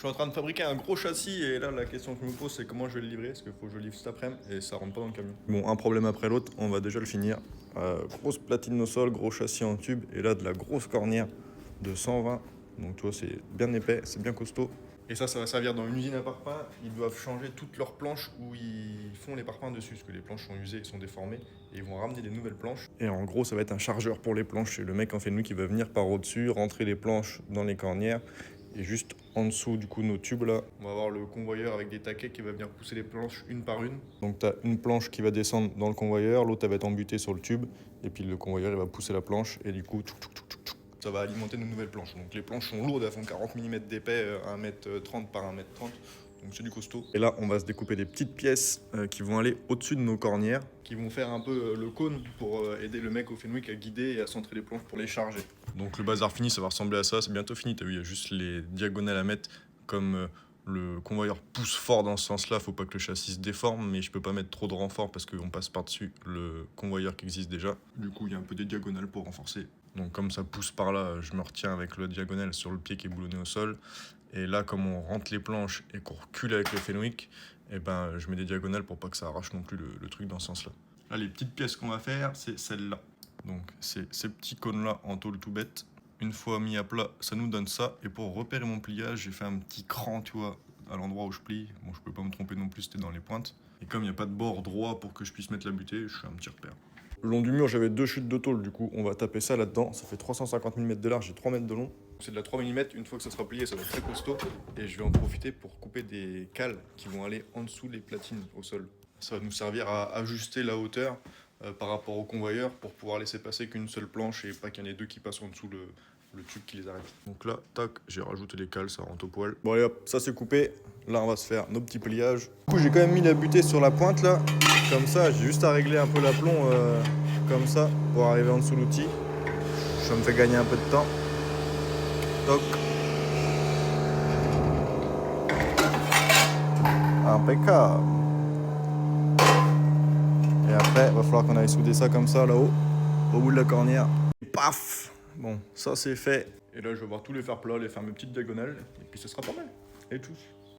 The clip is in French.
Je suis en train de fabriquer un gros châssis et là la question que je me pose c'est comment je vais le livrer parce qu'il faut que je le livre cet après-midi et ça rentre pas dans le camion. Bon, un problème après l'autre, on va déjà le finir. Grosse platine au sol, gros châssis en tube et là de la grosse cornière de 120. Donc tu vois c'est bien épais, c'est bien costaud. Et ça va servir dans une usine à parpaings. Ils doivent changer toutes leurs planches où ils font les parpaings dessus parce que les planches sont usées et sont déformées. Et ils vont ramener des nouvelles planches. Et en gros ça va être un chargeur pour les planches. Et le mec en Fenwick qui va venir par au-dessus, rentrer les planches dans les cornières. Et juste en dessous du coup nos tubes là, on va avoir le convoyeur avec des taquets qui va venir pousser les planches une par une. Donc tu as une planche qui va descendre dans le convoyeur, l'autre elle va être embutée sur le tube, et puis le convoyeur il va pousser la planche, et du coup ça va alimenter nos nouvelles planches. Donc les planches sont lourdes, elles font 40 mm d'épais, 1m30 par 1m30. Donc c'est du costaud. Et là, on va se découper des petites pièces qui vont aller au-dessus de nos cornières, qui vont faire un peu le cône pour aider le mec au Fenwick à guider et à centrer les planches pour les charger. Donc le bazar fini, ça va ressembler à ça. C'est bientôt fini, t'as vu, il y a juste les diagonales à mettre. Comme le convoyeur pousse fort dans ce sens-là, faut pas que le châssis se déforme, mais je peux pas mettre trop de renfort parce qu'on passe par-dessus le convoyeur qui existe déjà. Du coup, il y a un peu des diagonales pour renforcer. Donc comme ça pousse par là, je me retiens avec le diagonale sur le pied qui est boulonné au sol. Et là, comme on rentre les planches et qu'on recule avec le Fenwick, et ben, je mets des diagonales pour pas que ça arrache non plus le truc dans ce sens-là. Là, les petites pièces qu'on va faire, c'est celle-là. Donc, c'est ces petits cônes-là en tôle tout bête. Une fois mis à plat, ça nous donne ça. Et pour repérer mon pliage, j'ai fait un petit cran, tu vois, à l'endroit où je plie. Bon, je peux pas me tromper non plus, c'était dans les pointes. Et comme il n'y a pas de bord droit pour que je puisse mettre la butée, je fais un petit repère. Le long du mur, j'avais 2 chutes de tôle, du coup, on va taper ça là-dedans. Ça fait 350 mm de large et 3 mètres de long. C'est de la 3 mm, une fois que ça sera plié, ça va être très costaud. Et je vais en profiter pour couper des cales qui vont aller en dessous des platines au sol. Ça va nous servir à ajuster la hauteur par rapport au convoyeur pour pouvoir laisser passer qu'une seule planche et pas qu'il y en ait deux qui passent en dessous le tube qui les arrête. Donc là, tac, j'ai rajouté les cales, ça rentre au poil. Bon allez hop, ça c'est coupé. Là, on va se faire nos petits pliages. Du coup, j'ai quand même mis la butée sur la pointe là. Comme ça, j'ai juste à régler un peu l'aplomb comme ça pour arriver en dessous de l'outil. Ça me fait gagner un peu de temps. Toc. Impeccable. Et après, il va falloir qu'on aille souder ça comme ça là-haut, au bout de la cornière. Et paf! Bon, ça c'est fait. Et là, je vais voir tous les faire plats, les faire mes petites diagonales, et puis ce sera pas mal. Et tous.